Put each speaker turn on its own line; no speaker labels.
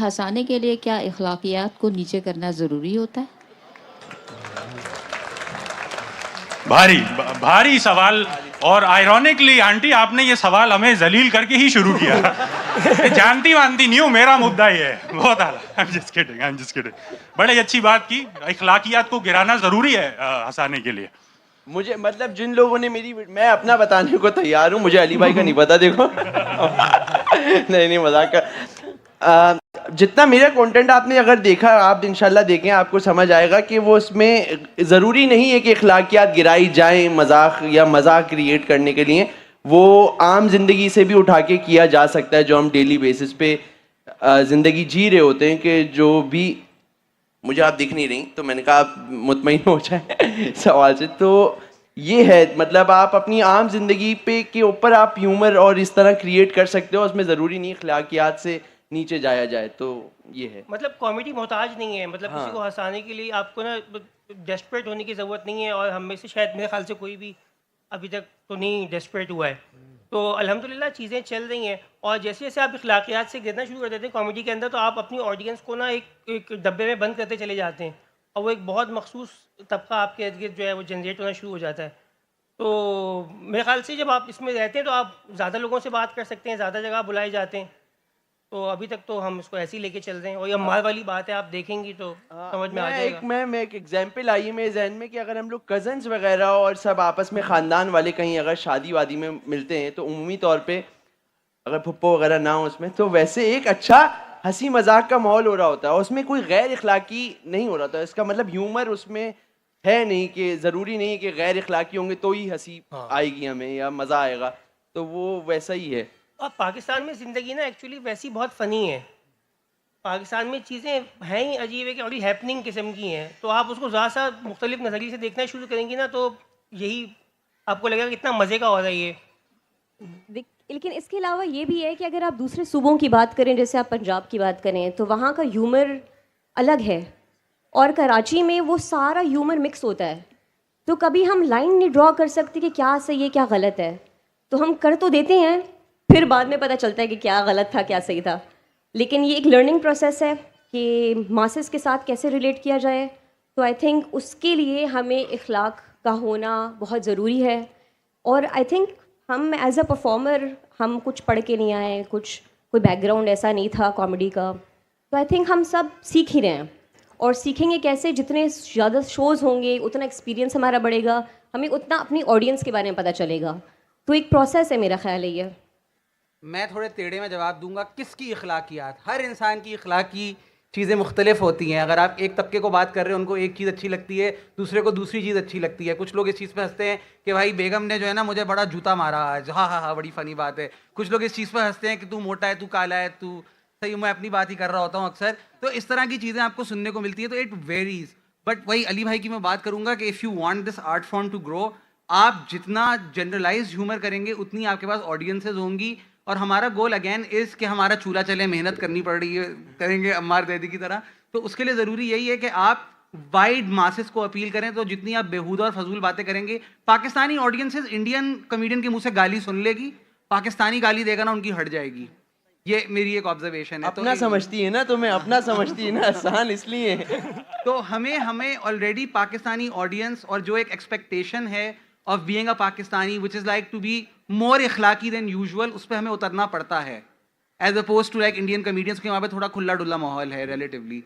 ہنسانے کے لیے کیا اخلاقیات کو نیچے کرنا ضروری ہوتا ہے؟
بھاری سوال. اور آئرونکلی آنٹی آپ نے یہ سوال ہمیں ذلیل کر کے ہی شروع کیا. جانتی وانتی نہیں ہوں, میرا مدعا یہ ہے. بہت اعلیٰ. I'm just kidding. بڑی اچھی بات کی. اخلاقیات کو گرانا ضروری ہے ہنسانے کے لیے.
مجھے مطلب جن لوگوں نے میں اپنا بتانے کو تیار ہوں, مجھے علی بھائی کا نہیں پتا. دیکھو نہیں مذاق کا. جتنا میرا کنٹینٹ آپ نے اگر دیکھا, آپ انشاءاللہ دیکھیں, آپ کو سمجھ آئے گا کہ وہ اس میں ضروری نہیں ہے کہ اخلاقیات گرائی جائیں مذاق یا مزاح کریٹ کرنے کے لیے. وہ عام زندگی سے بھی اٹھا کے کیا جا سکتا ہے, جو ہم ڈیلی بیسس پہ زندگی جی رہے ہوتے ہیں. کہ جو بھی مجھے آپ دکھ نہیں رہی, تو میں نے کہا آپ مطمئن ہو جائیں سوال سے. تو یہ ہے مطلب آپ اپنی عام زندگی پہ کے اوپر آپ ہیومر اور اس طرح کریٹ کر سکتے ہو, اس میں ضروری نہیں اخلاقیات سے نیچے جایا جائے. تو یہ ہے
مطلب کامیڈی محتاج نہیں ہے, مطلب کسی کو ہنسانے کے لیے آپ کو نا ڈیسپریٹ ہونے کی ضرورت نہیں ہے. اور ہم میں سے شاید میرے خیال سے کوئی بھی ابھی تک تو نہیں ڈیسپریٹ ہوا ہے. تو الحمدللہ چیزیں چل رہی ہیں. اور جیسے جیسے آپ اخلاقیات سے گرنا شروع کر دیتے ہیں کامیڈی کے اندر, تو آپ اپنی آڈینس کو نا ایک ڈبے میں بند کرتے چلے جاتے ہیں, اور وہ ایک بہت مخصوص طبقہ آپ کے ارد گرد جو ہے وہ جنریٹ ہونا شروع ہو جاتا ہے. تو میرے خیال سے جب آپ اس میں رہتے ہیں تو آپ زیادہ لوگوں سے بات کر سکتے ہیں, زیادہ جگہ بلائے جاتے ہیں. تو ابھی تک تو ہم اس کو ایسے ہی لے کے چل رہے ہیں. اور یہ مال والی بات ہے, آپ دیکھیں گی تو سمجھ میں آ جائے گا.
میں ایک ایگزامپل آئی ہے میرے ذہن میں کہ اگر ہم لوگ کزنز وغیرہ اور سب آپس میں خاندان والے کہیں اگر شادی وادی میں ملتے ہیں, تو عمومی طور پہ اگر پھپھو وغیرہ نہ ہو اس میں, تو ویسے ایک اچھا ہنسی مذاق کا ماحول ہو رہا ہوتا ہے, اور اس میں کوئی غیر اخلاقی نہیں ہو رہا ہوتا. اس کا مطلب ہیومر اس میں ہے نہیں, کہ ضروری نہیں کہ غیر اخلاقی ہوں گے تو ہی ہنسی آئے گی ہمیں یا مزہ آئے گا. تو وہ ویسا ہی ہے.
اور پاکستان میں زندگی نا ایکچولی ویسی بہت فنی ہے. پاکستان میں چیزیں ہیں ہی عجیب ہے کہ بڑی ہیپننگ قسم کی ہیں. تو آپ اس کو ذرا سا مختلف نظریے سے دیکھنا شروع کریں گی نا, تو یہی آپ کو لگے گا کہ اتنا مزے کا ہو رہا ہے یہ.
لیکن اس کے علاوہ یہ بھی ہے کہ اگر آپ دوسرے صوبوں کی بات کریں, جیسے آپ پنجاب کی بات کریں, تو وہاں کا ہیومر الگ ہے, اور کراچی میں وہ سارا ہیومر مکس ہوتا ہے. تو کبھی ہم لائن نہیں ڈرا کر سکتے کہ کیا صحیح ہے کیا غلط ہے. تو ہم کر تو دیتے ہیں, پھر بعد میں پتہ چلتا ہے کہ کیا غلط تھا کیا صحیح تھا. لیکن یہ ایک لرننگ پروسیس ہے کہ ماسز کے ساتھ کیسے ریلیٹ کیا جائے. تو آئی تھنک اس کے لیے ہمیں اخلاق کا ہونا بہت ضروری ہے. اور آئی تھنک ہم ایز اے پرفارمر, ہم کچھ پڑھ کے نہیں آئے, کوئی بیک گراؤنڈ ایسا نہیں تھا کامیڈی کا. تو آئی تھنک ہم سب سیکھ ہی رہے ہیں, اور سیکھیں گے کیسے, جتنے زیادہ شوز ہوں گے اتنا ایکسپیرینس ہمارا بڑھے گا, ہمیں اتنا اپنی آڈینس کے بارے میں پتہ چلے گا. تو ایک پروسیس ہے میرا خیال ہے یہ.
میں تھوڑے ٹیڑھے میں جواب دوں گا. کس کی اخلاقیات؟ ہر انسان کی اخلاقی چیزیں مختلف ہوتی ہیں. اگر آپ ایک طبقے کو بات کر رہے ہیں, ان کو ایک چیز اچھی لگتی ہے, دوسرے کو دوسری چیز اچھی لگتی ہے. کچھ لوگ اس چیز پہ ہنستے ہیں کہ بھائی بیگم نے جو ہے نا مجھے بڑا جوتا مارا آج, ہاں ہاں ہاں بڑی فنی بات ہے. کچھ لوگ اس چیز پہ ہنستے ہیں کہ تو موٹا ہے, تو کالا ہے, تو صحیح. میں اپنی بات ہی کر رہا ہوتا ہوں اکثر. تو اس طرح کی چیزیں آپ کو سننے کو ملتی ہے. تو اٹ ویریز. بٹ وہی علی بھائی کی میں بات کروں گا کہ if you want this art form to grow, آپ جتنا جنرلائز ہیومر کریں گے اتنی آپ کے پاس آڈینسز ہوں گی. اور ہمارا گول اگین از کہ ہمارا چولہا چلے, محنت کرنی پڑ رہی ہے, کریں گے عمار دیدی کی طرح. تو اس کے لیے ضروری یہی ہے کہ آپ وائڈ ماسز کو اپیل کریں. تو جتنی آپ بیہودہ اور فضول باتیں کریں گے, پاکستانی آڈینسز انڈین کمیڈین کے منہ سے گالی سن لے گی, پاکستانی گالی دے گا نا ان کی ہٹ جائے گی. یہ میری ایک آبزرویشن ہے.
اپنا سمجھتی ہے نا, تمہیں اپنا سمجھتی ہے نا, آسان اس لیے.
تو ہمیں آلریڈی پاکستانی آڈینس اور جو ایک ایکسپیکٹیشن ہے of being a Pakistani, which is like to be more اخلاقی than usual, اس پہ ہمیں اترنا پڑتا ہے, as opposed to like Indian comedians کے وہاں پہ تھوڑا کھلا ڈلا ماحول ہے relatively.